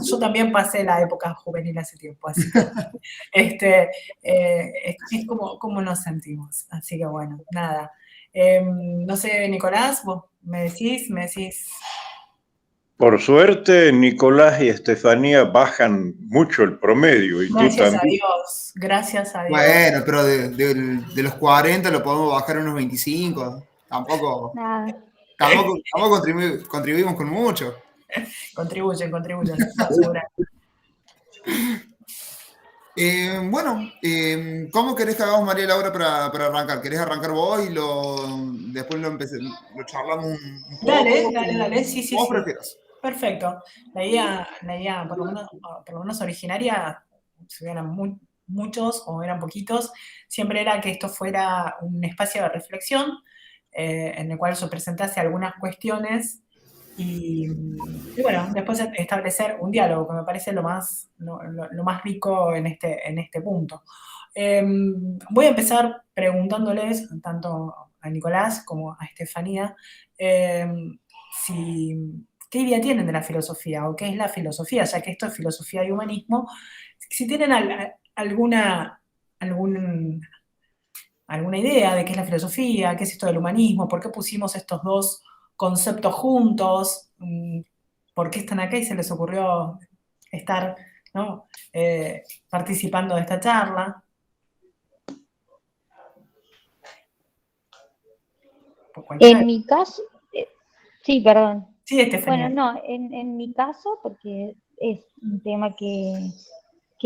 Yo también pasé la época juvenil hace tiempo, así que es como nos sentimos. Así que bueno, nada. No sé, Nicolás, vos me decís. Por suerte, Nicolás y Estefanía bajan mucho el promedio y tú Gracias a también. Dios, gracias a Dios. Bueno, pero de los 40 lo podemos bajar a unos 25. Tampoco contribuimos con mucho. Contribuyen, estoy segura. Bueno, ¿cómo querés que hagamos, María Laura, para arrancar? ¿Querés arrancar vos y después lo charlamos un poco? Dale, sí. Vos prefieras. Perfecto. La idea por lo menos originaria, si eran muchos o eran poquitos, siempre era que esto fuera un espacio de reflexión en el cual yo presentase algunas cuestiones y bueno, después establecer un diálogo, que me parece lo más rico en este punto. Voy a empezar preguntándoles, tanto a Nicolás como a Estefanía, qué idea tienen de la filosofía o qué es la filosofía, ya que esto es filosofía y humanismo, si tienen alguna idea de qué es la filosofía, qué es esto del humanismo, por qué pusimos estos dos conceptos juntos, por qué están acá y se les ocurrió estar, ¿no? Participando de esta charla. En mi caso, sí, perdón. Sí, Estefanía. Bueno, no, en mi caso, porque es un tema que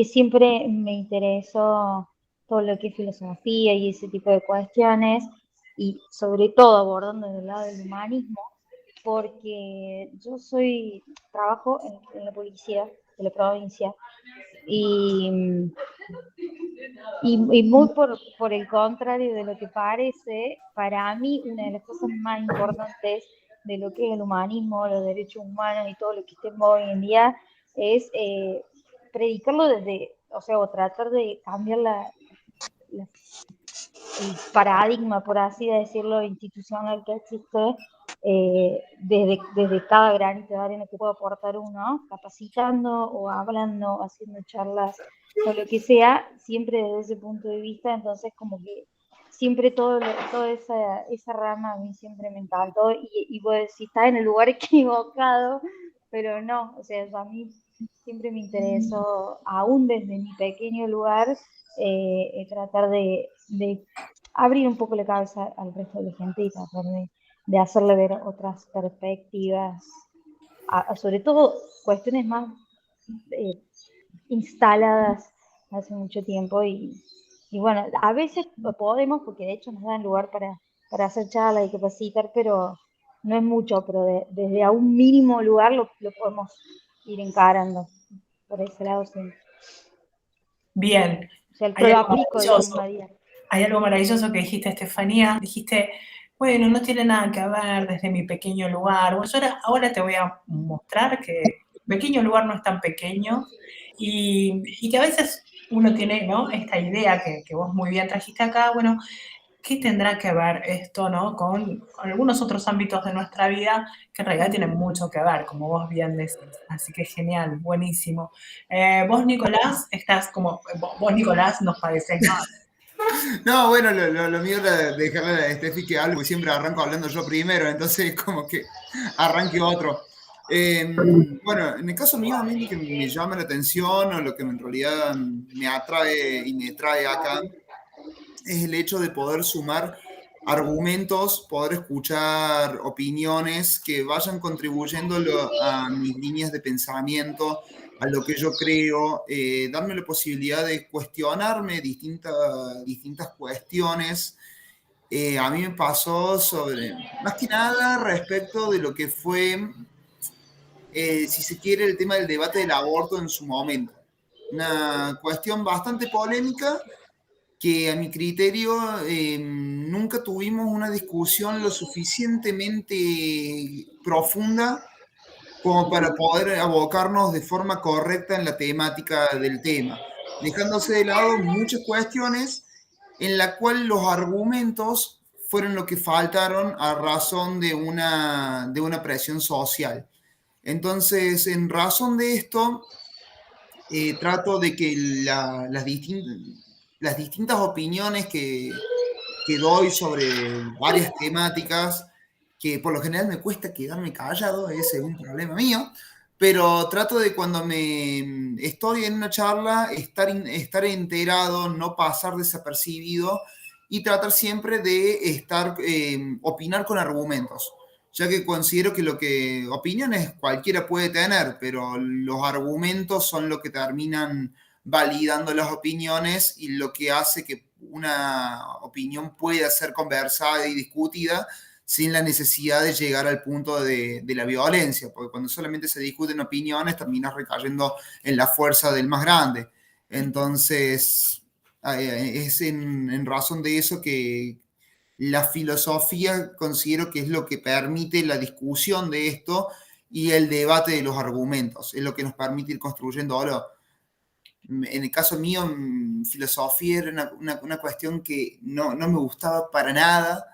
siempre me interesó todo lo que es filosofía y ese tipo de cuestiones, y sobre todo abordando desde el lado del humanismo, porque yo trabajo en la policía de la provincia, y muy por el contrario de lo que parece, para mí una de las cosas más importantes de lo que es el humanismo, los derechos humanos y todo lo que estemos hoy en día es predicarlo o tratar de cambiar el paradigma, por así decirlo, institucional que existe, desde cada granito de arena que pueda aportar uno, capacitando o hablando, haciendo charlas o lo que sea, siempre desde ese punto de vista. Entonces como que siempre toda esa rama a mí siempre me encantó, y vos decís, está en el lugar equivocado, pero no, o sea, a mí siempre me interesó, aún desde mi pequeño lugar, tratar de abrir un poco la cabeza al resto de la gente y tratar de hacerle ver otras perspectivas, sobre todo cuestiones más instaladas hace mucho tiempo, y bueno, a veces podemos, porque de hecho nos dan lugar para hacer charlas y capacitar, pero no es mucho, pero desde a un mínimo lugar lo podemos ir encarando por ese lado siempre. Bien. O sea, lo aplico de la misma día. Hay algo maravilloso que dijiste, Estefanía. Dijiste, bueno, no tiene nada que ver desde mi pequeño lugar. Bueno, yo ahora te voy a mostrar que mi pequeño lugar no es tan pequeño y que a veces uno tiene, ¿no?, esta idea que vos muy bien trajiste acá. Bueno, ¿qué tendrá que ver esto, ¿no?, con algunos otros ámbitos de nuestra vida que en realidad tienen mucho que ver, como vos bien decís? Así que genial, buenísimo. Vos, Nicolás, vos, Nicolás, nos parecés más. No, bueno, lo mío era dejarle a Steffi que hable, porque siempre arranco hablando yo primero, entonces como que arranque otro. Bueno, en el caso mío, a mí lo que me llama la atención, o lo que en realidad me atrae y me trae acá, es el hecho de poder sumar argumentos, poder escuchar opiniones que vayan contribuyendo a mis líneas de pensamiento, a lo que yo creo, darme la posibilidad de cuestionarme distintas cuestiones. A mí me pasó más que nada respecto de lo que fue, si se quiere, el tema del debate del aborto en su momento. Una cuestión bastante polémica, que a mi criterio nunca tuvimos una discusión lo suficientemente profunda como para poder abocarnos de forma correcta en la temática del tema, dejándose de lado muchas cuestiones en la cual los argumentos fueron lo que faltaron a razón de una presión social. Entonces, en razón de esto, trato de que las distintas opiniones que doy sobre varias temáticas, que por lo general me cuesta quedarme callado, ese es un problema mío, pero trato de cuando me estoy en una charla, estar enterado, no pasar desapercibido y tratar siempre de opinar con argumentos, ya que considero que opiniones cualquiera puede tener, pero los argumentos son lo que terminan validando las opiniones y lo que hace que una opinión pueda ser conversada y discutida sin la necesidad de llegar al punto de la violencia, porque cuando solamente se discuten opiniones terminas recayendo en la fuerza del más grande. Entonces, es en razón de eso que la filosofía considero que es lo que permite la discusión de esto y el debate de los argumentos, es lo que nos permite ir construyéndolo. En el caso mío, filosofía era una cuestión que no me gustaba para nada.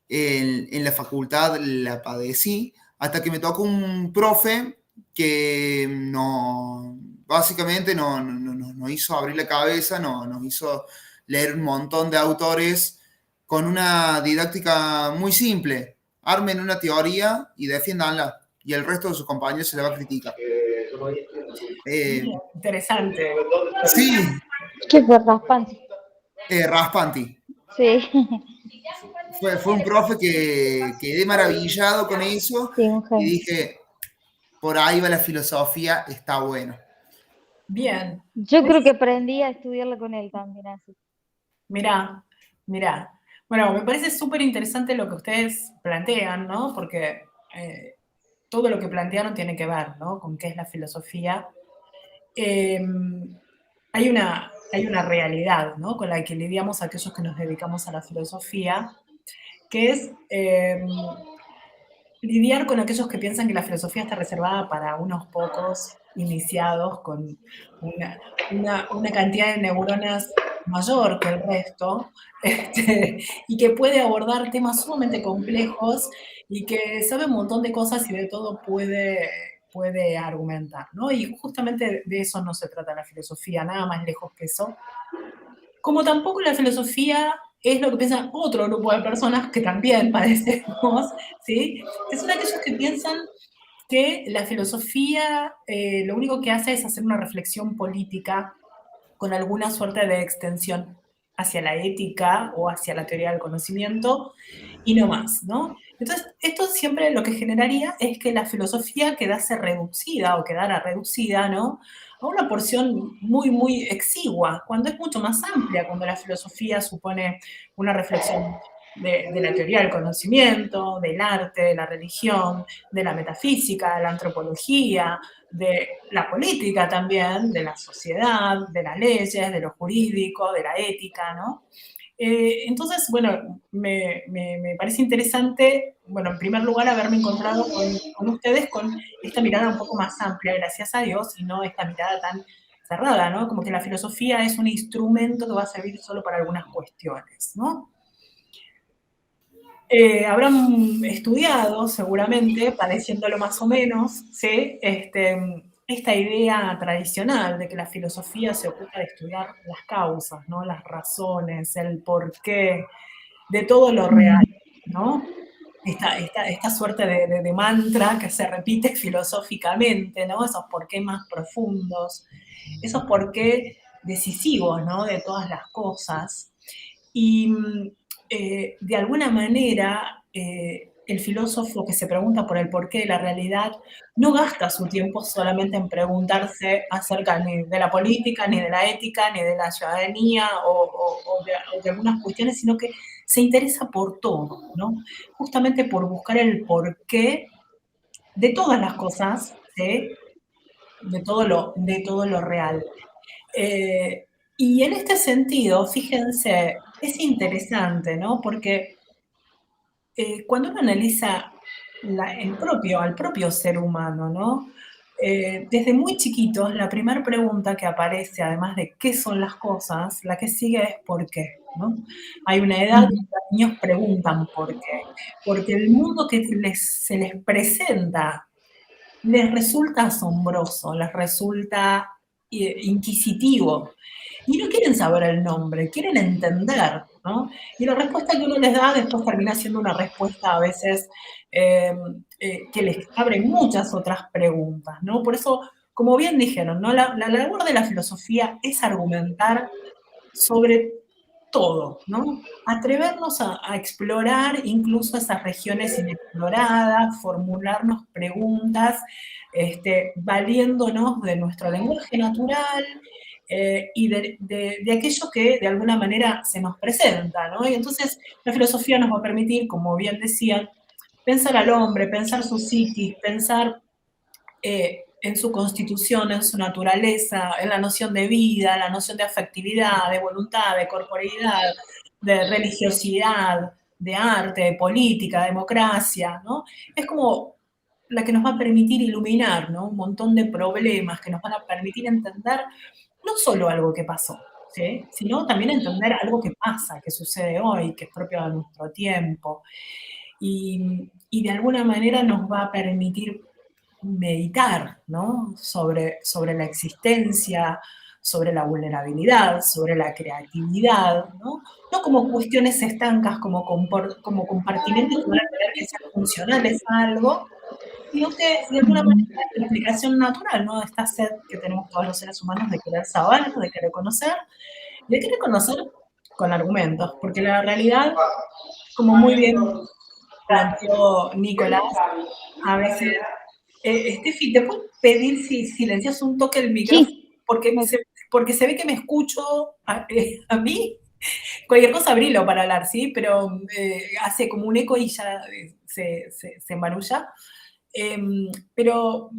En la facultad la padecí, hasta que me tocó un profe que básicamente nos hizo abrir la cabeza, nos hizo leer un montón de autores con una didáctica muy simple. Armen una teoría y defiéndanla, y el resto de sus compañeros se la va a criticar. Interesante. Sí. ¿Qué fue Raspanti? Raspanti. Sí. Fue un profe que quedé maravillado con eso, sí, y dije, por ahí va la filosofía, está bueno. Bien. Yo creo que aprendí a estudiarla con él también, así. Mirá. Bueno, me parece súper interesante lo que ustedes plantean, ¿no? Porque todo lo que plantearon tiene que ver, ¿no? Con qué es la filosofía. Hay una realidad, ¿no? Con la que lidiamos aquellos que nos dedicamos a la filosofía, que es lidiar con aquellos que piensan que la filosofía está reservada para unos pocos iniciados con una cantidad de neuronas mayor que el resto, y que puede abordar temas sumamente complejos y que sabe un montón de cosas y de todo puede argumentar, ¿no? Y justamente de eso no se trata la filosofía, nada más lejos que eso. Como tampoco la filosofía es lo que piensa otro grupo de personas que también padecemos, ¿sí? Que son aquellos que piensan que la filosofía lo único que hace es hacer una reflexión política con alguna suerte de extensión hacia la ética o hacia la teoría del conocimiento y no más, ¿no? Entonces, esto siempre lo que generaría es que la filosofía quedase reducida o quedara reducida, ¿no?, a una porción muy, muy exigua, cuando es mucho más amplia, cuando la filosofía supone una reflexión de la teoría del conocimiento, del arte, de la religión, de la metafísica, de la antropología, de la política también, de la sociedad, de las leyes, de lo jurídico, de la ética, ¿no? Entonces, bueno, me parece interesante, bueno, en primer lugar, haberme encontrado con ustedes con esta mirada un poco más amplia, gracias a Dios, y no esta mirada tan cerrada, ¿no? Como que la filosofía es un instrumento que va a servir solo para algunas cuestiones, ¿no? Habrán estudiado, seguramente, padeciéndolo más o menos, ¿sí? Esta idea tradicional de que la filosofía se ocupa de estudiar las causas, ¿no? Las razones, el porqué de todo lo real, ¿no? Esta suerte de mantra que se repite filosóficamente, ¿no? Esos porqués más profundos, esos porqués decisivos, ¿no? De todas las cosas. Y de alguna manera, el filósofo que se pregunta por el porqué de la realidad no gasta su tiempo solamente en preguntarse acerca ni de la política, ni de la ética, ni de la ciudadanía o de algunas cuestiones, sino que se interesa por todo, ¿no? Justamente por buscar el porqué de todas las cosas, ¿sí? de todo lo real. Y en este sentido, fíjense, es interesante, ¿no? Porque cuando uno analiza al propio ser humano, ¿no? desde muy chiquitos, la primera pregunta que aparece, además de qué son las cosas, la que sigue es por qué, ¿no? Hay una edad que los niños preguntan por qué, porque el mundo que se les presenta les resulta asombroso, les resulta inquisitivo. Y no quieren saber el nombre, quieren entender, ¿no? Y la respuesta que uno les da después termina siendo una respuesta a veces que les abre muchas otras preguntas, ¿no? Por eso, como bien dijeron, ¿no? La labor de la filosofía es argumentar sobre todo, ¿no? Atrevernos a explorar incluso esas regiones inexploradas, formularnos preguntas, valiéndonos de nuestro lenguaje natural y de aquello que de alguna manera se nos presenta, ¿no? Y entonces la filosofía nos va a permitir, como bien decían, pensar al hombre, pensar su psiquis, pensar en su constitución, en su naturaleza, en la noción de vida, la noción de afectividad, de voluntad, de corporeidad, de religiosidad, de arte, de política, de democracia, ¿no? Es como la que nos va a permitir iluminar, ¿no? Un montón de problemas que nos van a permitir entender no solo algo que pasó, ¿sí? Sino también entender algo que pasa, que sucede hoy, que es propio de nuestro tiempo. Y de alguna manera nos va a permitir meditar, ¿no? Sobre la existencia, sobre la vulnerabilidad, sobre la creatividad, ¿no? No como cuestiones estancas, como compartimentos que van a tener que ser funcionales a algo, sino que de alguna manera la explicación natural, ¿no? Esta sed que tenemos todos los seres humanos de querer saber, de querer conocer, y de querer conocer con argumentos, porque la realidad, como muy bien planteó Nicolás, a veces Steffi, ¿te puedo pedir si silencias un toque el micrófono? Sí, Porque se ve que me escucho a mí. Cualquier cosa abrilo para hablar, ¿sí? Pero hace como un eco y ya se embarulla. Pero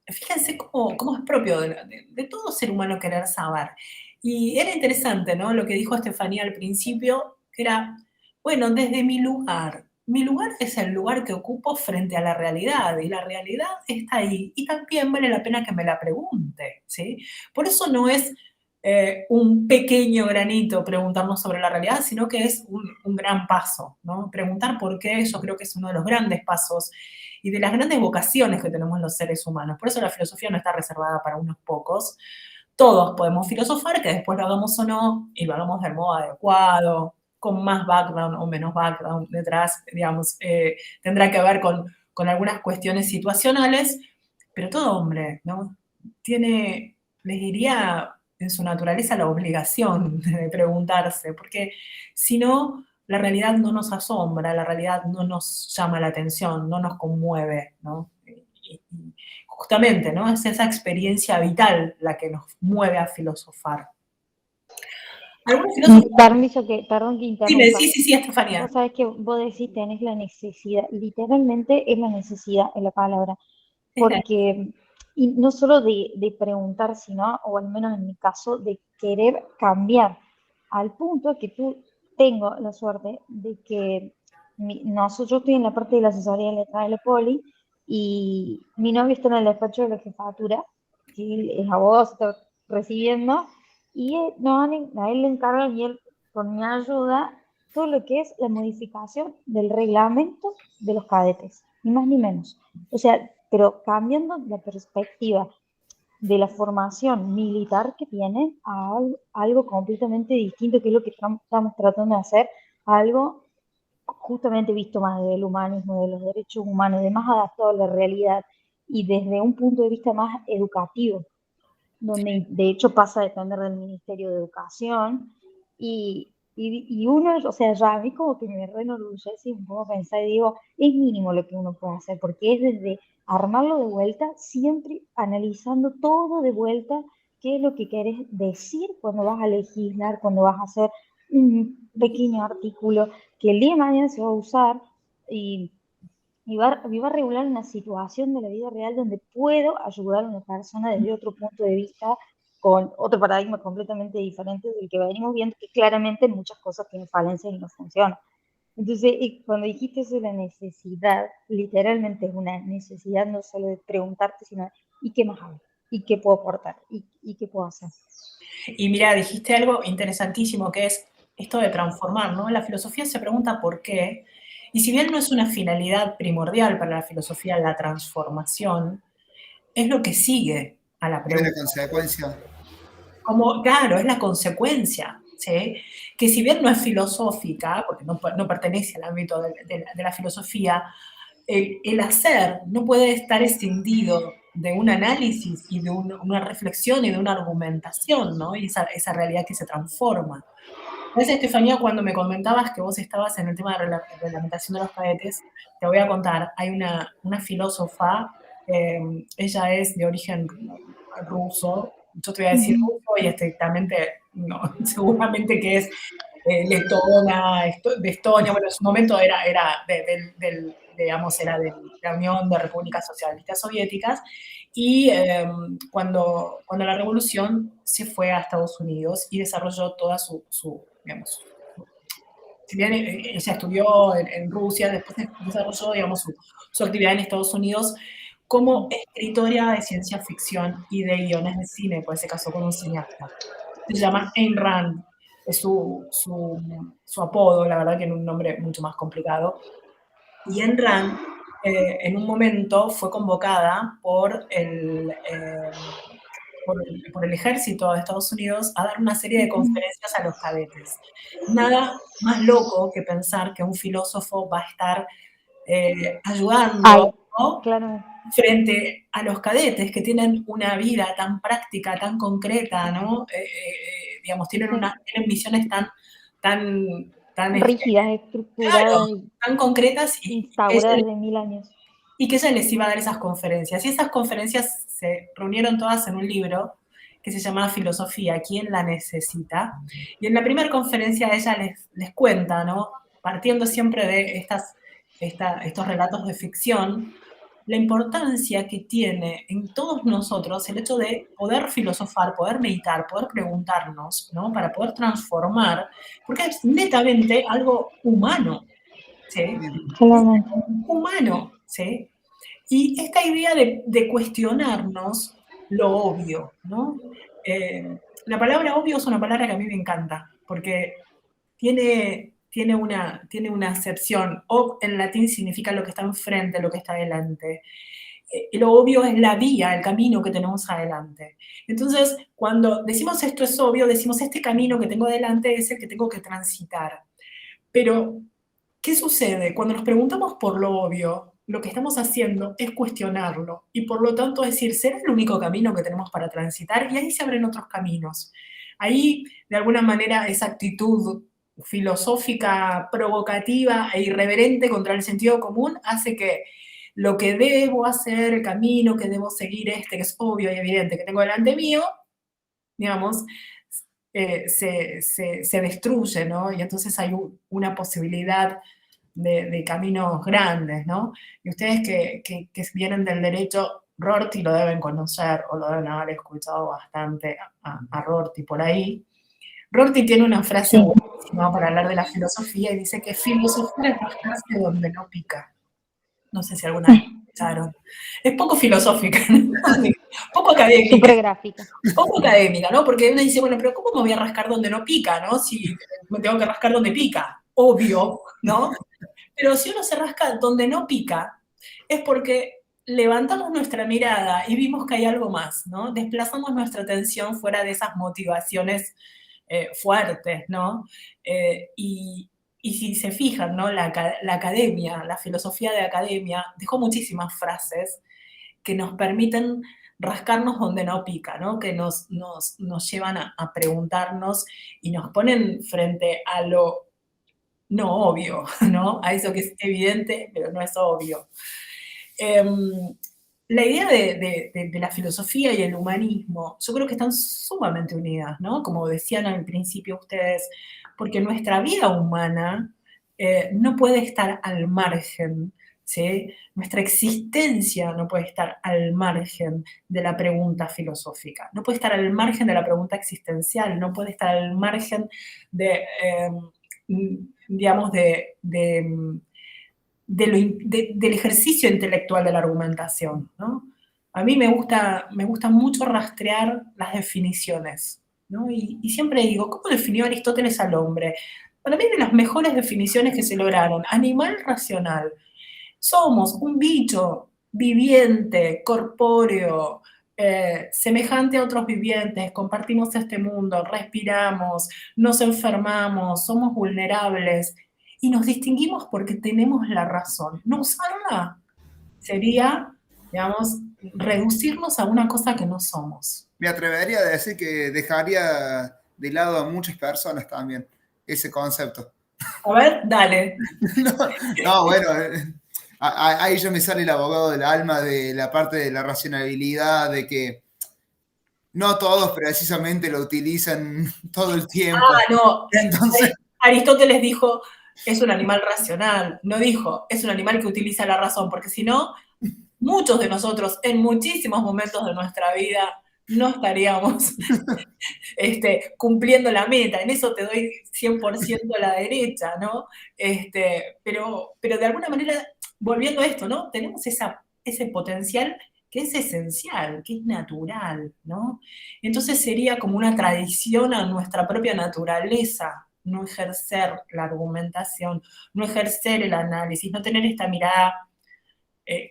fíjense cómo es propio de todo ser humano querer saber. Y era interesante, ¿no? Lo que dijo Estefanía al principio, que era, bueno, desde mi lugar es el lugar que ocupo frente a la realidad, y la realidad está ahí, y también vale la pena que me la pregunte, ¿sí? Por eso no es un pequeño granito preguntarnos sobre la realidad, sino que es un gran paso, ¿no? Preguntar por qué, yo creo que es uno de los grandes pasos y de las grandes vocaciones que tenemos los seres humanos. Por eso la filosofía no está reservada para unos pocos. Todos podemos filosofar, que después lo hagamos o no, y lo hagamos del modo adecuado, con más background o menos background detrás, digamos, tendrá que ver con algunas cuestiones situacionales, pero todo hombre, ¿no? Tiene, les diría, en su naturaleza la obligación de preguntarse, porque si no, la realidad no nos asombra, la realidad no nos llama la atención, no nos conmueve, ¿no? Y justamente, ¿no? Es esa experiencia vital la que nos mueve a filosofar. Perdón que Dime, interrumpa. sí, Estefanía. Vos sabés que vos decís tenés la necesidad, literalmente es la necesidad en la palabra, porque y no solo de preguntar, sino, o al menos en mi caso, de querer cambiar, al punto que tengo la suerte de que yo estoy en la parte de la asesoría legal de la Poli, y mi novio está en el despacho de la jefatura, que él es abogado, se está recibiendo, y a él le encargan, y él con mi ayuda, todo lo que es la modificación del reglamento de los cadetes, ni más ni menos. O sea, pero cambiando la perspectiva de la formación militar que tienen a algo completamente distinto, que es lo que estamos tratando de hacer, algo justamente visto más desde el humanismo, de los derechos humanos, de más adaptado a la realidad y desde un punto de vista más educativo, donde de hecho pasa a depender del Ministerio de Educación, y uno, o sea, ya a mí como que me reenorgullece un poco pensar y digo, es mínimo lo que uno puede hacer, porque es desde armarlo de vuelta, siempre analizando todo de vuelta, qué es lo que querés decir cuando vas a legislar, cuando vas a hacer un pequeño artículo que el día de mañana se va a usar y va a regular una situación de la vida real donde puedo ayudar a una persona desde otro punto de vista, con otro paradigma completamente diferente del que venimos viendo, que claramente en muchas cosas tiene falencias y no funciona. Entonces, cuando dijiste eso de la necesidad, literalmente es una necesidad no solo de preguntarte, sino ¿Y qué más hago? ¿Y qué puedo aportar? ¿Y qué puedo hacer? Y mira, dijiste algo interesantísimo que es esto de transformar, ¿no? La filosofía se pregunta por qué, y si bien no es una finalidad primordial para la filosofía la transformación, es lo que sigue a la Es una pregunta. consecuencia. Como, claro, es la consecuencia, ¿sí? Que si bien no es filosófica, porque no pertenece al ámbito de la filosofía, el hacer no puede estar escindido de un análisis y de una reflexión y de una argumentación, ¿no? Y esa realidad que se transforma. Entonces, Estefanía, cuando me comentabas que vos estabas en el tema de reglamentación de los cadetes, te voy a contar, hay una filósofa, ella es de origen ruso, yo te voy a decir ruso y estrictamente, no, seguramente que es letona, de Estonia, bueno, en su momento era digamos, era de la Unión de Repúblicas Socialistas Soviéticas, y cuando la revolución se fue a Estados Unidos y desarrolló toda digamos, si bien ella estudió en Rusia, después desarrolló, digamos, su actividad en Estados Unidos como escritora de ciencia ficción y de guiones de cine, pues se casó con un cineasta. Se llama Ayn Rand, es su apodo, la verdad que en un nombre mucho más complicado. Y Ayn Rand, en un momento, fue convocada por el ejército de Estados Unidos a dar una serie de conferencias a los cadetes. Nada más loco que pensar que un filósofo va a estar ayudando, ¿no? Claro. Frente a los cadetes que tienen una vida tan práctica, tan concreta, ¿no? Digamos, tienen misiones tan rígidas, estructuradas, claro, tan concretas instauradas de 1000 años. y que ella les iba a dar esas conferencias. Y esas conferencias se reunieron todas en un libro que se llama Filosofía, ¿quién la necesita? Y en la primera conferencia ella les cuenta, ¿no? Partiendo siempre de estos relatos de ficción, la importancia que tiene en todos nosotros el hecho de poder filosofar, poder meditar, poder preguntarnos, ¿no? Para poder transformar, porque es netamente algo humano, ¿sí? Claramente. Humano, ¿sí? Y esta idea de cuestionarnos lo obvio, ¿no? La palabra obvio es una palabra que a mí me encanta, porque tiene una acepción. Ob en latín significa lo que está enfrente, lo que está adelante. Lo obvio es la vía, el camino que tenemos adelante. Entonces, cuando decimos esto es obvio, decimos este camino que tengo adelante es el que tengo que transitar. Pero, ¿qué sucede? Cuando nos preguntamos por lo obvio, lo que estamos haciendo es cuestionarlo y por lo tanto decir, ¿será el único camino que tenemos para transitar? Y ahí se abren otros caminos. Ahí, de alguna manera, esa actitud filosófica, provocativa e irreverente contra el sentido común hace que lo que debo hacer, el camino que debo seguir, que es obvio y evidente que tengo delante mío, digamos, se destruye, ¿no? Y entonces hay una posibilidad de caminos grandes, ¿no? Y ustedes que vienen del derecho, Rorty lo deben conocer o lo deben haber escuchado bastante a Rorty por ahí. Rorty tiene una frase buenísima para hablar de la filosofía y dice que filosofar es rascarse donde no pica. No sé si alguna vez escucharon. Es poco filosófica, ¿no? Poco académica. Súper gráfica. Poco académica, ¿no? Porque uno dice, bueno, pero ¿cómo me voy a rascar donde no pica, no? Si me tengo que rascar donde pica, obvio, ¿no? Pero si uno se rasca donde no pica, es porque levantamos nuestra mirada y vimos que hay algo más, ¿no? Desplazamos nuestra atención fuera de esas motivaciones fuertes, ¿no? Y si se fijan, ¿no? La academia, la filosofía de academia, dejó muchísimas frases que nos permiten rascarnos donde no pica, ¿no? Que nos llevan a preguntarnos y nos ponen frente a lo no obvio, ¿no? A eso que es evidente, pero no es obvio. La idea de la filosofía y el humanismo, yo creo que están sumamente unidas, ¿no? Como decían al principio ustedes, porque nuestra vida humana no puede estar al margen, ¿sí? Nuestra existencia no puede estar al margen de la pregunta filosófica, no puede estar al margen de la pregunta existencial, no puede estar al margen de, digamos, del ejercicio intelectual de la argumentación, ¿no? a mí me gusta mucho rastrear las definiciones, ¿no? Y siempre digo, ¿cómo definió Aristóteles al hombre? Para mí, de las mejores definiciones que se lograron, animal racional. Somos un bicho viviente, corpóreo, semejante a otros vivientes, compartimos este mundo, respiramos, nos enfermamos, somos vulnerables y nos distinguimos porque tenemos la razón. No usarla sería, digamos, reducirnos a una cosa que no somos. Me atrevería a decir que dejaría de lado a muchas personas también ese concepto. A ver, dale. No, bueno, ahí ya me sale el abogado del alma de la parte de la racionalidad, de que no todos precisamente lo utilizan todo el tiempo. No. Entonces, Aristóteles dijo, es un animal racional. No dijo, es un animal que utiliza la razón, porque si no, muchos de nosotros en muchísimos momentos de nuestra vida no estaríamos cumpliendo la meta. En eso te doy 100% a la derecha, ¿no? Pero de alguna manera, volviendo a esto, ¿no? Tenemos ese potencial que es esencial, que es natural, ¿no? Entonces sería como una tradición a nuestra propia naturaleza, no ejercer la argumentación, no ejercer el análisis, no tener esta mirada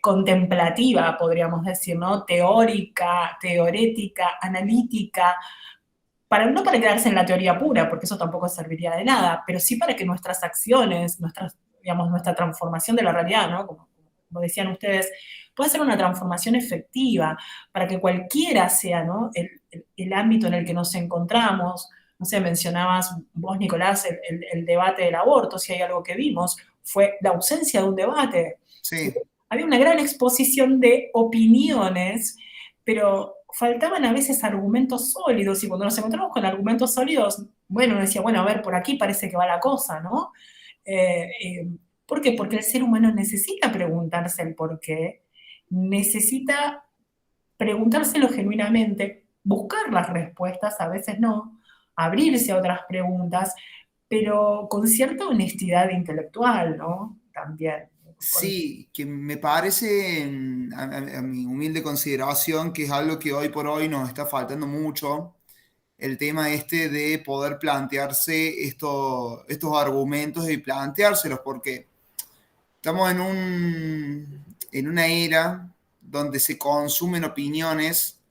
contemplativa, podríamos decir, ¿no? Teórica, teorética, analítica, no para quedarse en la teoría pura, porque eso tampoco serviría de nada, pero sí para que nuestras acciones, nuestra transformación de la realidad, ¿no? Como decían ustedes, pueda ser una transformación efectiva, para que cualquiera sea, ¿no? el ámbito en el que nos encontramos. No sé, mencionabas vos, Nicolás, el debate del aborto. Si hay algo que vimos, fue la ausencia de un debate. sí. Había una gran exposición de opiniones, pero faltaban a veces argumentos sólidos, y cuando nos encontramos con argumentos sólidos, bueno, uno decía, bueno, a ver, por aquí parece que va la cosa, ¿no? ¿Por qué? Porque el ser humano necesita preguntarse el por qué, necesita preguntárselo genuinamente, buscar las respuestas, a veces no, abrirse a otras preguntas, pero con cierta honestidad intelectual, ¿no? También. Sí, que me parece, a mi humilde consideración, que es algo que hoy por hoy nos está faltando mucho, el tema de poder plantearse estos argumentos y planteárselos, porque estamos en una era donde se consumen opiniones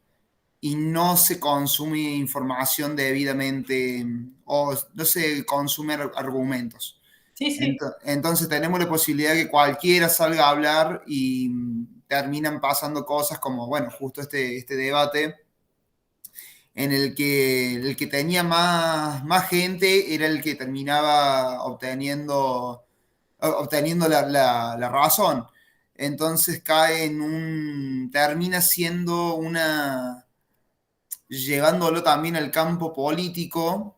y no se consume información debidamente, o no se consumen argumentos. Sí, sí. Entonces tenemos la posibilidad de que cualquiera salga a hablar y terminan pasando cosas como, bueno, justo este debate en el que tenía más gente era el que terminaba obteniendo la razón. Entonces termina siendo llevándolo también al campo político,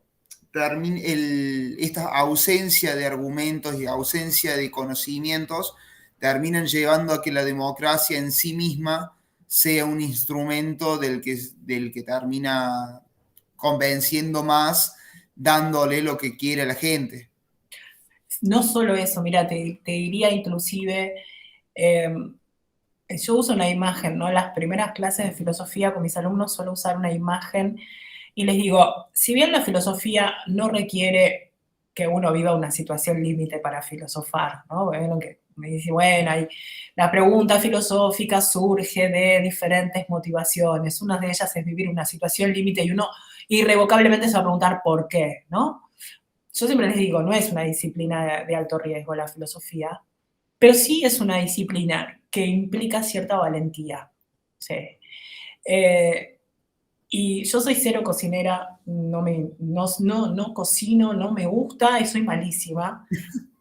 esta ausencia de argumentos y ausencia de conocimientos terminan llevando a que la democracia en sí misma sea un instrumento del que termina convenciendo más, dándole lo que quiere a la gente. No solo eso, mira, te diría inclusive, yo uso una imagen, ¿no? En las primeras clases de filosofía con mis alumnos suelo usar una imagen y les digo, si bien la filosofía no requiere que uno viva una situación límite para filosofar, ¿no? Bueno, que me dice, bueno, la pregunta filosófica surge de diferentes motivaciones. Una de ellas es vivir una situación límite y uno irrevocablemente se va a preguntar por qué, ¿no? Yo siempre les digo, no es una disciplina de alto riesgo la filosofía, pero sí es una disciplina que implica cierta valentía. Sí. Y yo soy cero cocinera, no cocino, no me gusta y soy malísima.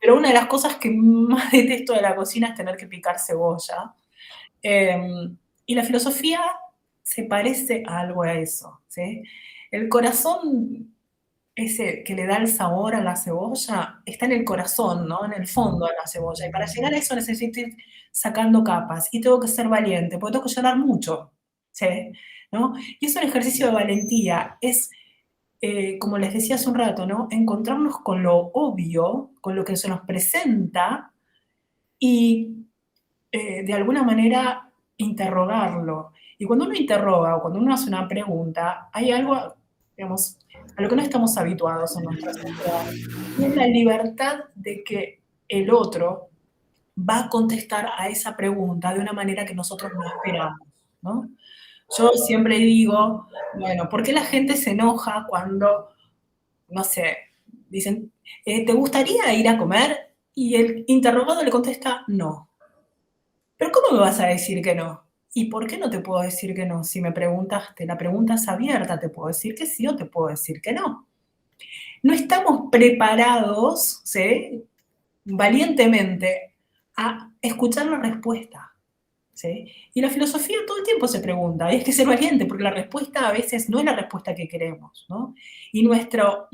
Pero una de las cosas que más detesto de la cocina es tener que picar cebolla. Y la filosofía se parece a algo a eso, ¿sí? El corazón ese que le da el sabor a la cebolla está en el corazón, ¿no? En el fondo de la cebolla. Y para llegar a eso necesito ir sacando capas. Y tengo que ser valiente, porque tengo que llorar mucho, ¿sí? ¿No? Y es un ejercicio de valentía. Es, como les decía hace un rato, ¿no? Encontrarnos con lo obvio, con lo que se nos presenta y de alguna manera interrogarlo. Y cuando uno interroga o cuando uno hace una pregunta, hay algo, digamos, a lo que no estamos habituados en nuestra sociedad. Y es la libertad de que el otro va a contestar a esa pregunta de una manera que nosotros no esperamos, ¿no? Yo siempre digo, bueno, ¿por qué la gente se enoja cuando, no sé, dicen, ¿te gustaría ir a comer? Y el interrogado le contesta, no. ¿Pero cómo me vas a decir que no? ¿Y por qué no te puedo decir que no? Si me preguntaste, la pregunta es abierta, te puedo decir que sí o te puedo decir que no. No estamos preparados, ¿sí?, valientemente a escuchar la respuesta, ¿sí? Y la filosofía todo el tiempo se pregunta, y es que ser valiente, porque la respuesta a veces no es la respuesta que queremos, ¿no? Y nuestro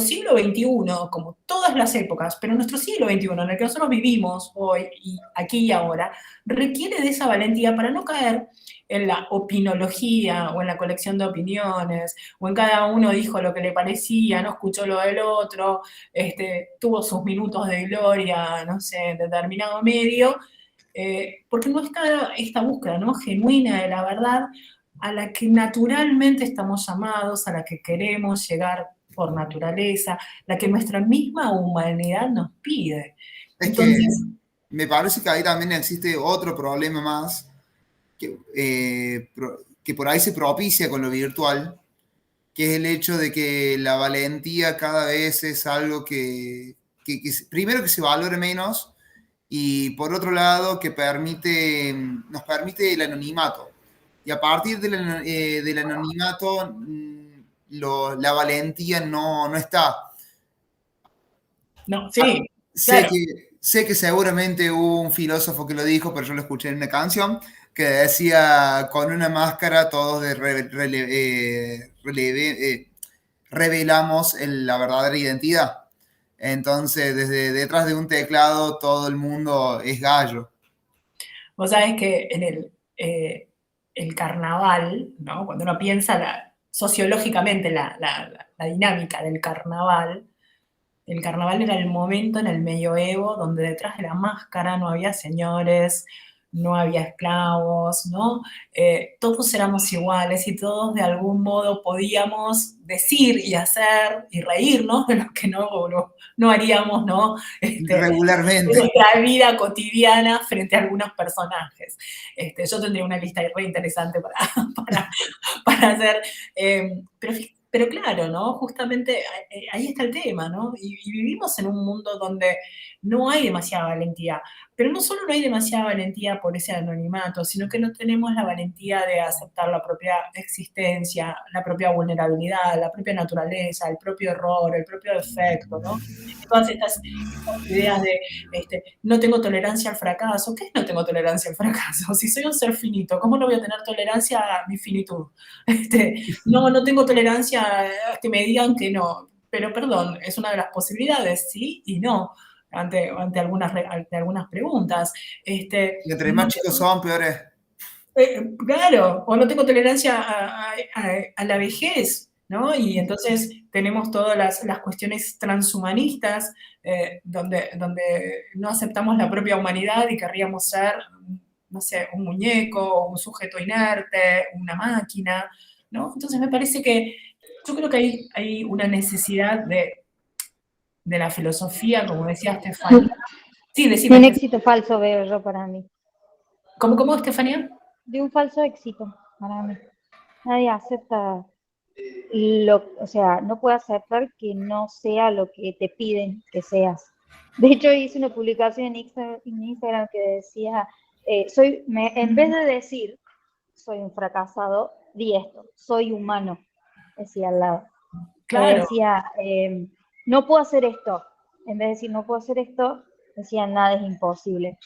siglo XXI, como todas las épocas, pero nuestro siglo XXI, en el que nosotros vivimos hoy, y aquí y ahora, requiere de esa valentía para no caer en la opinología o en la colección de opiniones, o en cada uno dijo lo que le parecía, no escuchó lo del otro, tuvo sus minutos de gloria, no sé, en determinado medio, porque no está esta búsqueda, ¿no?, genuina de la verdad a la que naturalmente estamos llamados, a la que queremos llegar por naturaleza, la que nuestra misma humanidad nos pide. Es Entonces, que me parece que ahí también existe otro problema más que por ahí se propicia con lo virtual, que es el hecho de que la valentía cada vez es algo que primero que se valore menos, y por otro lado que nos permite el anonimato. Y a partir del anonimato, la valentía no está. no, sí, Sé claro. sé que seguramente hubo un filósofo que lo dijo, pero yo lo escuché en una canción, que decía, con una máscara todos revelamos la verdadera identidad. Entonces, desde detrás de un teclado, todo el mundo es gallo. Vos sabés que en el carnaval, ¿no?, cuando uno piensa sociológicamente la dinámica del carnaval, el carnaval era el momento en el medioevo donde detrás de la máscara no había señores, no había esclavos, ¿no? Todos éramos iguales y todos de algún modo podíamos decir y hacer y reírnos de lo que no haríamos, ¿no?, en Regularmente. nuestra vida cotidiana frente a algunos personajes. Yo tendría una lista re interesante para hacer, pero claro, ¿no? Justamente ahí está el tema, ¿no? Y vivimos en un mundo donde no hay demasiada valentía, pero no solo no hay demasiada valentía por ese anonimato, sino que no tenemos la valentía de aceptar la propia existencia, la propia vulnerabilidad, la propia naturaleza, el propio error, el propio defecto, ¿no? Todas estas ideas de no tengo tolerancia al fracaso. ¿Qué es no tengo tolerancia al fracaso? Si soy un ser finito, ¿cómo no voy a tener tolerancia a mi finitud? No tengo tolerancia a que me digan que no, pero perdón, es una de las posibilidades, sí y no, ante algunas preguntas. Y entre más chicos son, peores. Claro, o no tengo tolerancia a la vejez, ¿no? Y entonces tenemos todas las cuestiones transhumanistas, donde no aceptamos la propia humanidad y querríamos ser, no sé, un muñeco, un sujeto inerte, una máquina, ¿no? Entonces me parece que yo creo que hay una necesidad de la filosofía, como decía Estefanía. Sí, decime. Un éxito falso veo yo para mí. ¿Cómo, Estefanía? De un falso éxito para mí. Nadie acepta o sea, no puede aceptar que no sea lo que te piden que seas. De hecho, hice una publicación en Instagram que decía, en vez de decir soy un fracasado, di esto, soy humano, decía al lado. Claro. Decía, no puedo hacer esto. En vez de decir no puedo hacer esto, decía nada es imposible.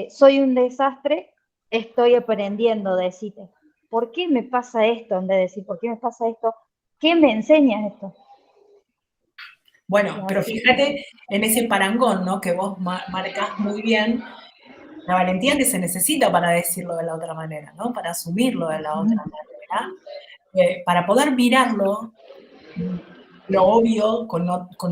Soy un desastre, estoy aprendiendo, decite. ¿Por qué me pasa esto? En vez de decir, ¿por qué me pasa esto? ¿Qué me enseña esto? Bueno, pero fíjate en ese parangón, ¿no?, que vos marcás muy bien, la valentía que se necesita para decirlo de la otra manera, ¿no?, para asumirlo de la otra manera, para poder mirarlo, lo obvio, con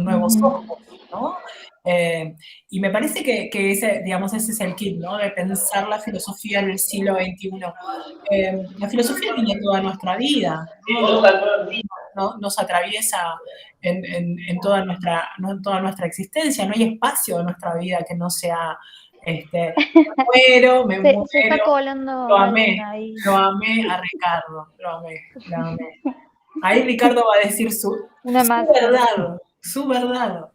nuevos ojos, ¿no? Y me parece que ese, digamos, ese es el kit, ¿no? De pensar la filosofía en el siglo XXI. La filosofía tiene toda nuestra vida, ¿no? Nos atraviesa en toda nuestra existencia. No hay espacio en nuestra vida que no sea, me muero. Se está colando Lo alguien amé, ahí. lo amé a Ricardo, lo amé. Ahí Ricardo va a decir su verdad, su verdad.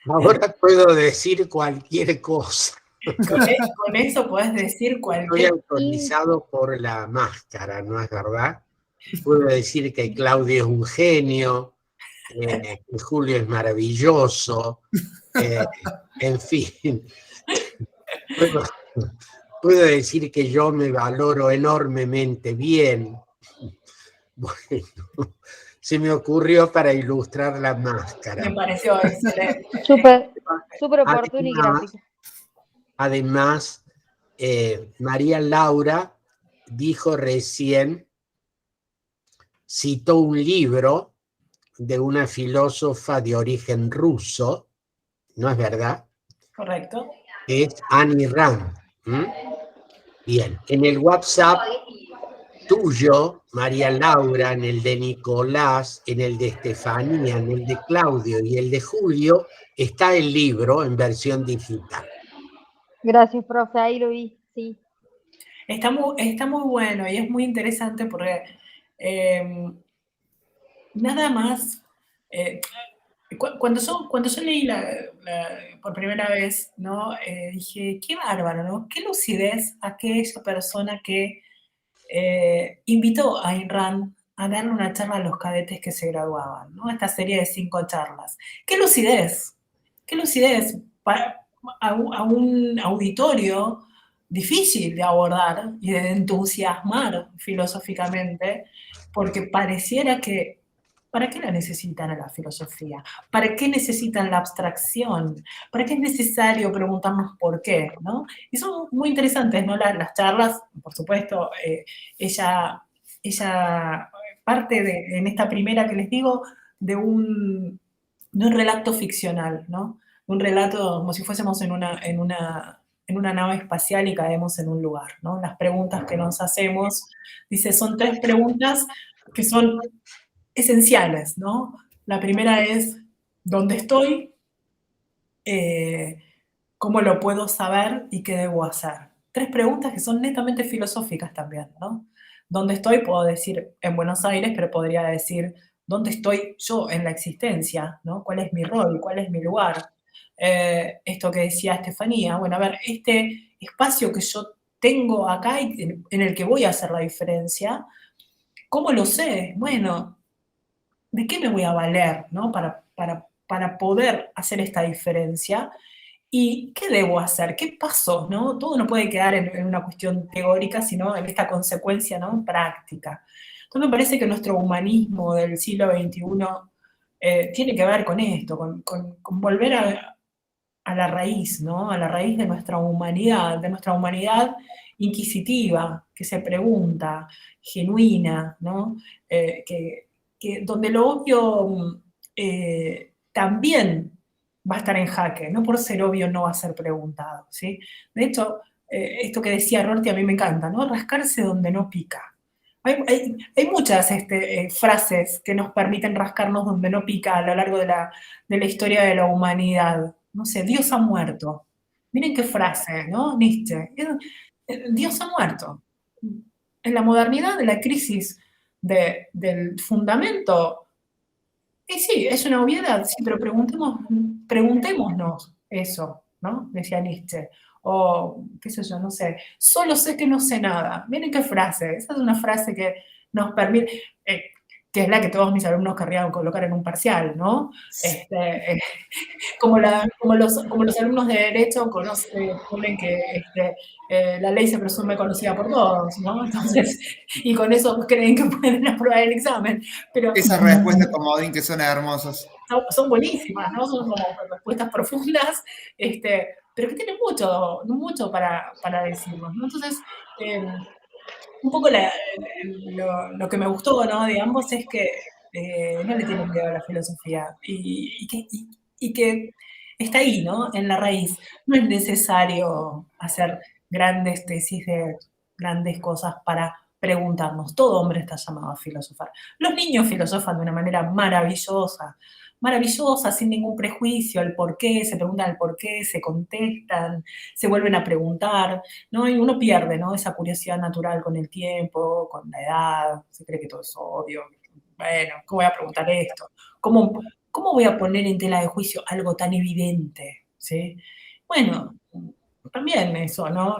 Ahora puedo decir cualquier cosa. Con eso podés decir cualquier Estoy autorizado por la máscara, ¿no es verdad? Puedo decir que Claudio es un genio, que Julio es maravilloso, en fin. Puedo decir que yo me valoro enormemente bien. Bueno, se me ocurrió para ilustrar la máscara. Me pareció excelente. Súper oportuno y gráfico. Además, María Laura dijo recién, citó un libro de una filósofa de origen ruso, ¿no es verdad? Correcto. Es Annie Rand. Bien, en el WhatsApp tuyo, María Laura, en el de Nicolás, en el de Estefanía, en el de Claudio y el de Julio, está el libro en versión digital. Gracias, profe, ahí lo vi, sí. Está muy bueno y es muy interesante porque nada más, cuando yo leí por primera vez, ¿no? Dije, qué bárbaro, ¿no? Qué lucidez aquella persona que invitó a Ayn Rand a darle una charla a los cadetes que se graduaban, ¿no? Esta serie de 5 charlas. ¡Qué lucidez! ¡Qué lucidez! A un auditorio difícil de abordar y de entusiasmar filosóficamente, porque pareciera que, ¿para qué la necesitan a la filosofía? ¿Para qué necesitan la abstracción? ¿Para qué es necesario preguntarnos por qué? ¿No? Y son muy interesantes, ¿no? Las charlas, por supuesto, ella parte en esta primera que les digo, de un relato ficcional, ¿no? Un relato como si fuésemos en una nave espacial y caemos en un lugar, ¿no? Las preguntas que nos hacemos, dice, son 3 preguntas que son esenciales, ¿no? La primera es, ¿dónde estoy? ¿Cómo lo puedo saber? ¿Y qué debo hacer? 3 preguntas que son netamente filosóficas también, ¿no? ¿Dónde estoy? Puedo decir en Buenos Aires, pero podría decir, ¿dónde estoy yo en la existencia? ¿No? ¿Cuál es mi rol? ¿Cuál es mi lugar? Esto que decía Estefanía, bueno, a ver, este espacio que yo tengo acá y en el que voy a hacer la diferencia, ¿cómo lo sé? Bueno, ¿de qué me voy a valer, ¿no? Para poder hacer esta diferencia? ¿Y qué debo hacer? ¿Qué paso? ¿No? Todo no puede quedar en una cuestión teórica, sino en esta consecuencia, ¿no? Práctica. Entonces me parece que nuestro humanismo del siglo XXI tiene que ver con esto, con volver a la raíz, ¿no? A la raíz de nuestra humanidad inquisitiva, que se pregunta, genuina, ¿no? Donde lo obvio también va a estar en jaque, no por ser obvio no va a ser preguntado, ¿sí? De hecho, esto que decía Rorty a mí me encanta, ¿no? Rascarse donde no pica. Hay muchas frases que nos permiten rascarnos donde no pica a lo largo de la historia de la humanidad. No sé, Dios ha muerto. Miren qué frase, ¿no? Nietzsche. Dios ha muerto. En la modernidad de la crisis del fundamento, y sí, es una obviedad, sí, pero preguntémonos eso, ¿no? Decía Nietzsche. O, qué sé yo, no sé, solo sé que no sé nada. Miren qué frase, esa es una frase que nos permite, que es la que todos mis alumnos querrían colocar en un parcial, ¿no? Como los alumnos de Derecho ponen que la ley se presume conocida por todos, ¿no? Entonces, y con eso creen que pueden aprobar el examen. Pero, esas respuestas comodín que son hermosas. Son buenísimas, ¿no? Son como respuestas profundas, pero que tienen mucho para decirnos, ¿no? Entonces, un poco lo que me gustó, ¿no? De ambos es que no le tienen miedo a la filosofía y que está ahí, ¿no? En la raíz. No es necesario hacer grandes tesis de grandes cosas para preguntarnos. Todo hombre está llamado a filosofar. Los niños filosofan de una manera maravillosa, maravillosa, sin ningún prejuicio, el por qué, se preguntan el por qué, se contestan, se vuelven a preguntar, ¿no? Y uno pierde, ¿no? Esa curiosidad natural con el tiempo, con la edad, se cree que todo es obvio. Bueno, ¿cómo voy a preguntar esto? ¿Cómo voy a poner en tela de juicio algo tan evidente? ¿Sí? Bueno, también eso, ¿no?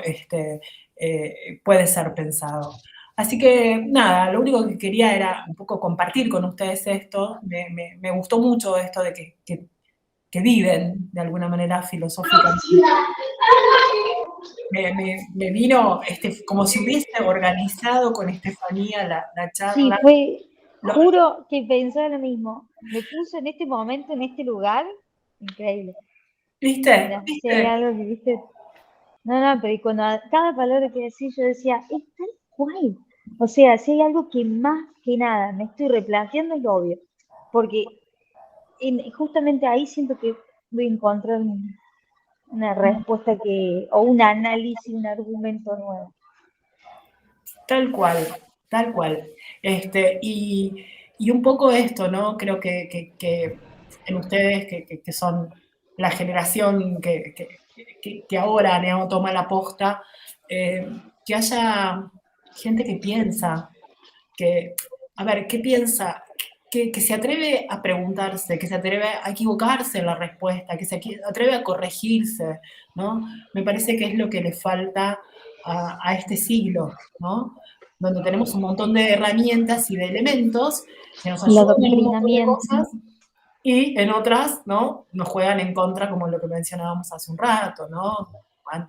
Puede ser pensado. Así que nada, lo único que quería era un poco compartir con ustedes esto. Me gustó mucho esto de que viven de alguna manera filosóficamente. Me vino como si hubiese organizado con Estefanía la Sí, charla. juro que pensaba lo mismo. Me puso en este momento, en este lugar, increíble. ¿Viste? Mira, ¿Viste? si hay algo que viste. No, pero cuando cada palabra que decís yo decía, es tal cual. O sea, si hay algo que más que nada me estoy replanteando es lo obvio. Porque justamente ahí siento que voy a encontrar una respuesta o un análisis, un argumento nuevo. Tal cual, tal cual. Y un poco esto, ¿no? Creo que en ustedes, que son la generación que ahora, ¿no? Toma la posta, que haya gente que piensa, a ver, ¿qué piensa? Que se atreve a preguntarse, que se atreve a equivocarse en la respuesta, que se atreve a corregirse, ¿no? Me parece que es lo que le falta a este siglo, ¿no? Donde tenemos un montón de herramientas y de elementos que nos ayudan en un montón de cosas y en otras, ¿no? Nos juegan en contra, como lo que mencionábamos hace un rato, ¿no?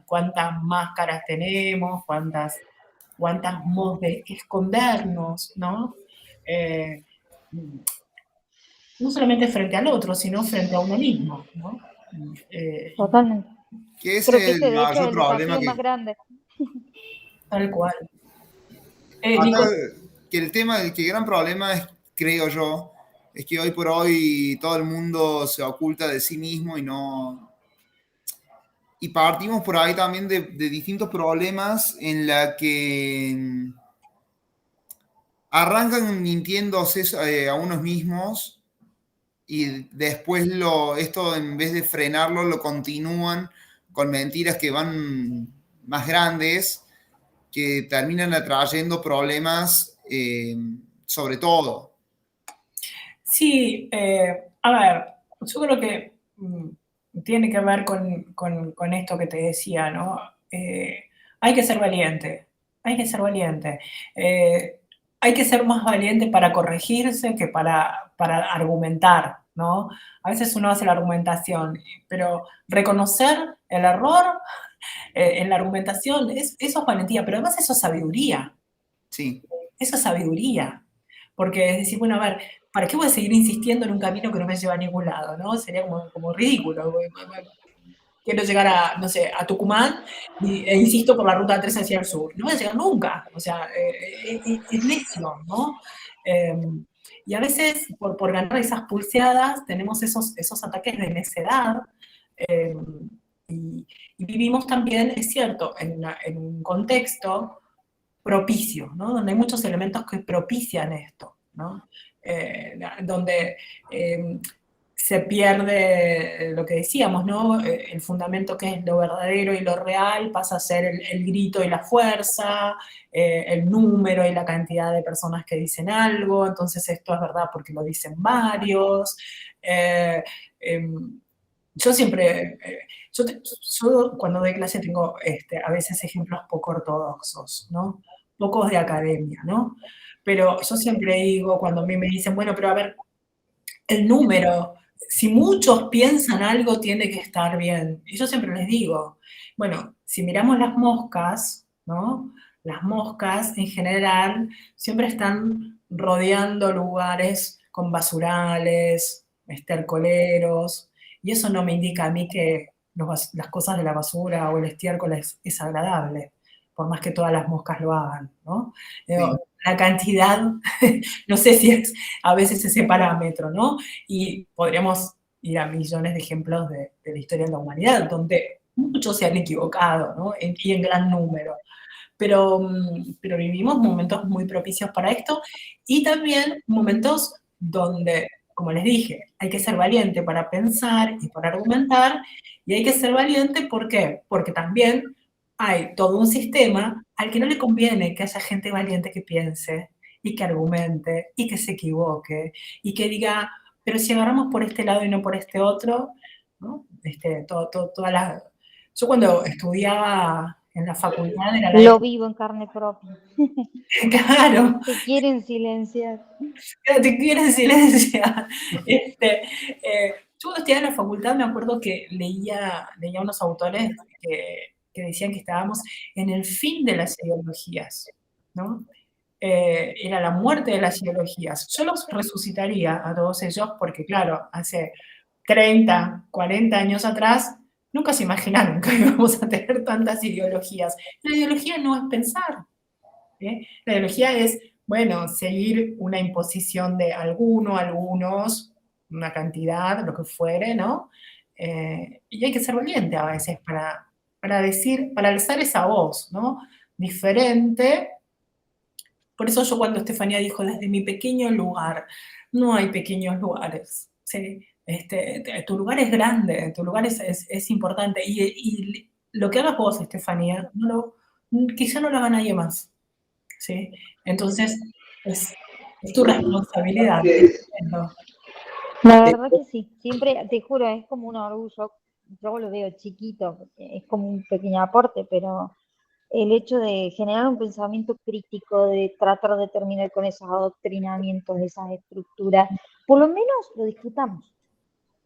¿Cuántas máscaras tenemos? ¿Cuántas modos de escondernos, ¿no? No solamente frente al otro, sino frente a uno mismo, ¿no? Totalmente. Que es Creo que ese, el de hecho, mayor es el problema desafío más grande. Tal cual. Acá, que el gran problema es, creo yo, es que hoy por hoy todo el mundo se oculta de sí mismo y partimos por ahí también de distintos problemas en la que arrancan mintiéndose a unos mismos y después esto en vez de frenarlo lo continúan con mentiras que van más grandes, que terminan atrayendo problemas sobre todo. Sí, a ver, yo creo que tiene que ver con esto que te decía, ¿no? Hay que ser valiente, hay que ser valiente. Hay que ser más valiente para corregirse que para argumentar, ¿no? A veces uno hace la argumentación, pero reconocer el error en la argumentación, eso es valentía, pero además eso es sabiduría. Sí. Eso es sabiduría. Porque es decir, bueno, a ver, ¿para qué voy a seguir insistiendo en un camino que no me lleva a ningún lado, ¿no? Sería como ridículo. Quiero llegar a, no sé, a Tucumán e insisto por la ruta 3 hacia el sur. No voy a llegar nunca. O sea, es necio, ¿no? Y a veces, por ganar esas pulseadas, tenemos esos ataques de necedad. Y vivimos también, es cierto, en un contexto propicio, ¿no? Donde hay muchos elementos que propician esto, ¿no? Donde se pierde lo que decíamos, ¿no? El fundamento que es lo verdadero y lo real pasa a ser el grito y la fuerza, el número y la cantidad de personas que dicen algo, entonces esto es verdad porque lo dicen varios. Yo siempre, yo cuando doy clase tengo a veces ejemplos poco ortodoxos, ¿no? Pocos de academia, ¿no? Pero yo siempre digo, cuando a mí me dicen, bueno, pero a ver, el número, si muchos piensan algo, tiene que estar bien. Y yo siempre les digo, bueno, si miramos las moscas, ¿no? Las moscas en general siempre están rodeando lugares con basurales, estercoleros, y eso no me indica a mí que las cosas de la basura o el estiércol es agradable, por más que todas las moscas lo hagan, ¿no? Sí. La cantidad, no sé si es a veces ese parámetro, ¿no? Y podríamos ir a millones de ejemplos de la historia de la humanidad, donde muchos se han equivocado, ¿no? Y en gran número. Pero vivimos momentos muy propicios para esto y también momentos donde, como les dije, hay que ser valiente para pensar y para argumentar, y hay que ser valiente, ¿por qué? Porque también hay todo un sistema al que no le conviene que haya gente valiente que piense y que argumente y que se equivoque y que diga, pero si agarramos por este lado y no por este otro, ¿no? Yo cuando estudiaba en la facultad era la Lo época, vivo en carne propia. claro, Te quieren silenciar. te quieren silenciar. Yo cuando estudiaba en la facultad me acuerdo que leía unos autores que decían que estábamos en el fin de las ideologías, ¿no? Era la muerte de las ideologías. Yo los resucitaría a todos ellos porque, claro, hace 30, 40 años atrás, nunca se imaginaron que íbamos a tener tantas ideologías. La ideología no es pensar. La ideología es, bueno, seguir una imposición de algunos, una cantidad, lo que fuere, ¿no? Y hay que ser valiente a veces para decir, para alzar esa voz, ¿no? Diferente. Por eso yo cuando Estefanía dijo, desde mi pequeño lugar, no hay pequeños lugares, ¿sí? Tu lugar es grande, tu lugar es importante. Y lo que hagas vos, Estefanía, quizá no lo haga nadie más, ¿sí? Entonces, es tu responsabilidad. La verdad que sí, siempre, te juro, es como un orgullo. Yo lo veo chiquito, porque es como un pequeño aporte, pero el hecho de generar un pensamiento crítico, de tratar de terminar con esos adoctrinamientos, esas estructuras, por lo menos lo discutamos,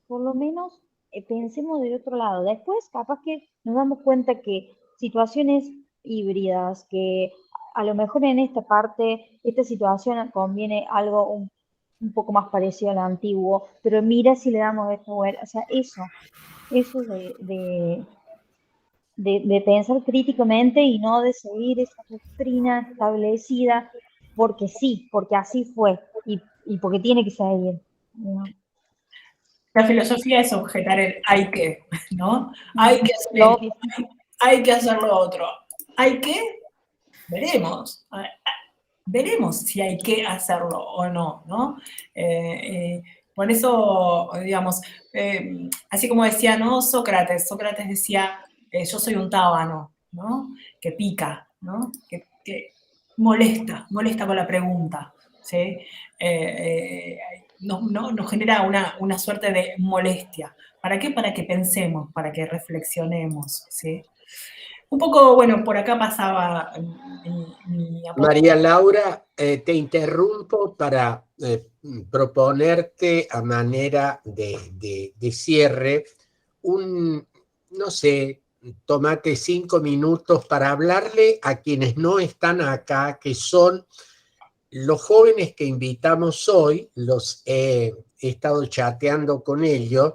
por lo menos pensemos del otro lado. Después, capaz que nos damos cuenta que situaciones híbridas, que a lo mejor en esta parte, esta situación conviene algo un poco más parecido al antiguo, pero mira si le damos esta vuelta, o sea, eso de pensar críticamente y no de seguir esa doctrina establecida porque sí, porque así fue y porque tiene que seguir, ¿no? La filosofía es objetar el hay que, ¿no? Hay que hacer Lo esto, obvio. hay que hacer lo otro. ¿Hay que? Veremos. Veremos si hay que hacerlo o no, ¿no? Por eso, digamos, así como decía, ¿no? Sócrates decía, yo soy un tábano, ¿no? Que pica, ¿no? Que molesta con la pregunta, ¿sí? Nos genera una suerte de molestia. ¿Para qué? Para que pensemos, para que reflexionemos, ¿sí? Un poco, bueno, por acá pasaba mi aporte. María Laura, te interrumpo para proponerte a manera de cierre no sé, tomate 5 minutos para hablarle a quienes no están acá, que son los jóvenes que invitamos hoy. Los he estado chateando con ellos.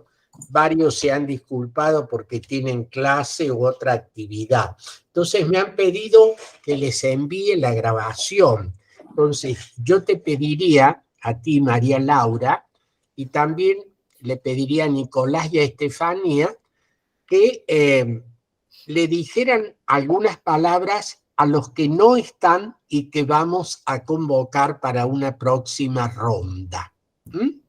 Varios se han disculpado porque tienen clase u otra actividad. Entonces me han pedido que les envíe la grabación. Entonces yo te pediría a ti, María Laura, y también le pediría a Nicolás y a Estefanía que le dijeran algunas palabras a los que no están y que vamos a convocar para una próxima ronda. ¿Mm?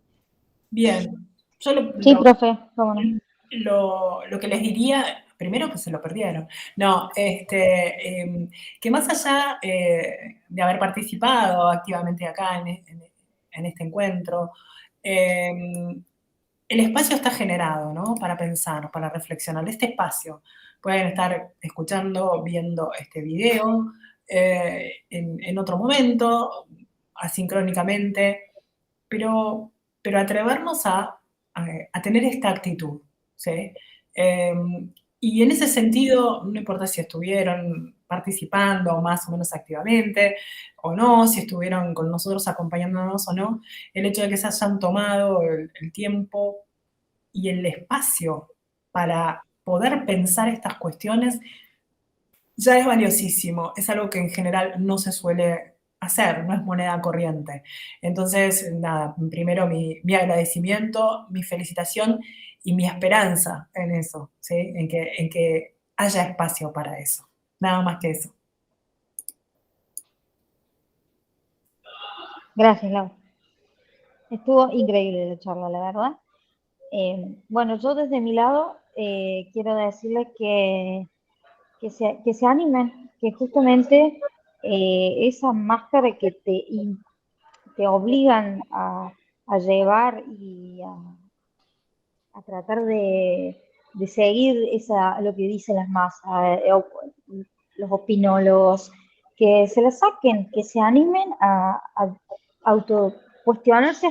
Bien, yo Sí, profe, cómo no. lo que les diría, primero que se lo perdieron, no, que más allá de haber participado activamente acá en este encuentro, el espacio está generado, ¿no? Para pensar, para reflexionar. Este espacio, pueden estar escuchando, viendo este video en otro momento, asincrónicamente, pero atrevernos a tener esta actitud, ¿sí? Y en ese sentido, no importa si estuvieron participando más o menos activamente o no, si estuvieron con nosotros acompañándonos o no, el hecho de que se hayan tomado el tiempo y el espacio para poder pensar estas cuestiones ya es valiosísimo. Es algo que en general no se suele hacer, no es moneda corriente. Entonces, nada, primero mi agradecimiento, mi felicitación y mi esperanza en eso, ¿sí? En que haya espacio para eso. Nada más que eso. Gracias, Lau. Estuvo increíble la charla, la verdad. Bueno, yo desde mi lado quiero decirles que se animen, que justamente esa máscara que te obligan a llevar y a tratar de seguir lo que dicen las masas, los opinólogos, que se la saquen, que se animen a autocuestionarse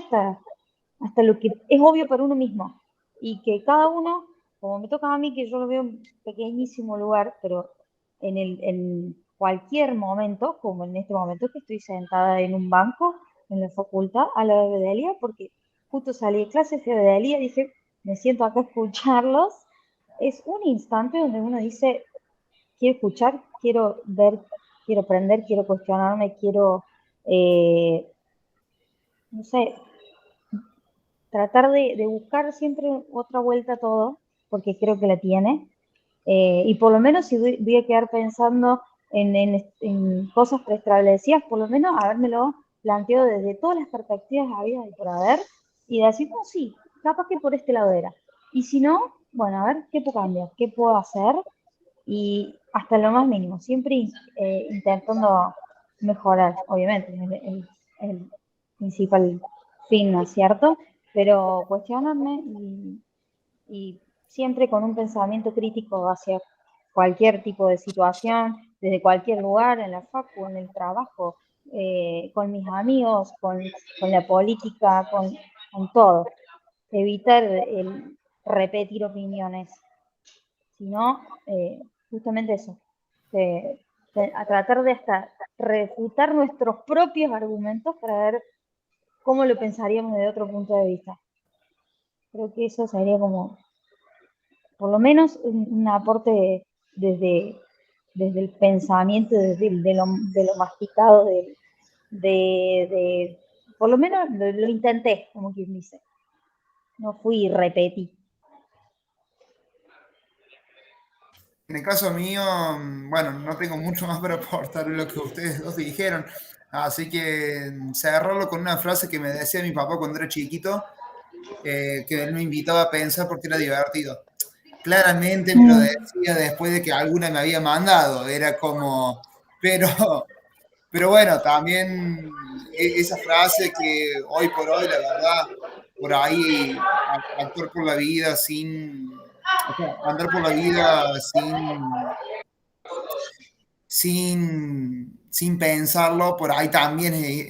hasta lo que es obvio para uno mismo, y que cada uno, como me toca a mí, que yo lo veo en pequeñísimo lugar, pero en cualquier momento, como en este momento que estoy sentada en un banco en la facultad a la de Delia, porque justo salí de clase, fui a Delia, dije, me siento acá a escucharlos. Es un instante donde uno dice, quiero escuchar, quiero ver, quiero aprender, quiero cuestionarme, quiero, no sé, tratar de buscar siempre otra vuelta a todo, porque creo que la tiene. Y por lo menos si voy a quedar pensando en cosas preestablecidas, por lo menos habérmelo planteado desde todas las perspectivas habidas y por haber, y decir, no, sí, capaz que por este lado era. Y si no, bueno, a ver qué puedo cambiar, qué puedo hacer, y hasta lo más mínimo, siempre intentando mejorar, obviamente, el principal fin, ¿no es cierto? Pero cuestionarme y siempre con un pensamiento crítico hacia cualquier tipo de situación, desde cualquier lugar, en la facu, en el trabajo, con mis amigos, con la política, con todo. Evitar el repetir opiniones, sino justamente eso, a tratar de hasta refutar nuestros propios argumentos para ver cómo lo pensaríamos desde otro punto de vista. Creo que eso sería como, por lo menos, un aporte desde el pensamiento, de lo masticado, por lo menos lo intenté, como quien dice. No fui y repetí. En el caso mío, bueno, no tengo mucho más para aportar en lo que ustedes dos dijeron, así que cerrarlo con una frase que me decía mi papá cuando era chiquito, que él me invitaba a pensar porque era divertido. Claramente me lo decía después de que alguna me había mandado, era como, pero bueno, también esa frase que hoy por hoy, la verdad, por ahí actuar por la vida o sea, andar por la vida sin pensarlo, por ahí también es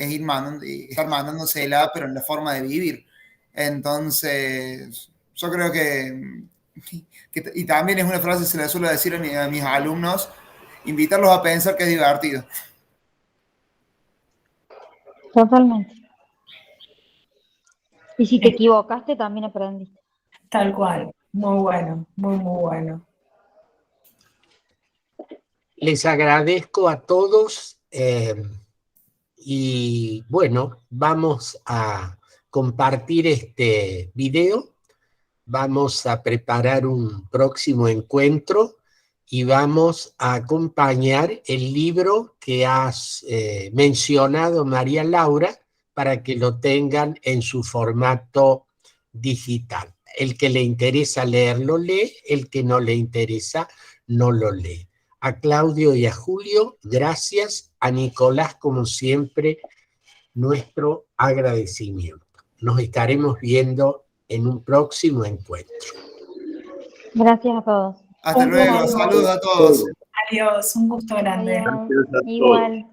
estar mandándosela, pero en la forma de vivir. Entonces, yo creo que y también es una frase que se le suelo decir a mis alumnos, invitarlos a pensar que es divertido. Totalmente. Y si te equivocaste, también aprendiste. Tal cual. Muy bueno, muy bueno. Les agradezco a todos y bueno, vamos a compartir este video, vamos a preparar un próximo encuentro y vamos a acompañar el libro que has mencionado, María Laura, para que lo tengan en su formato digital. El que le interesa leerlo, lee, el que no le interesa, no lo lee. A Claudio y a Julio, gracias. A Nicolás, como siempre, nuestro agradecimiento. Nos estaremos viendo en un próximo encuentro. Gracias a todos. Hasta luego, saludos a todos. Adiós, un gusto grande. Adiós. Igual.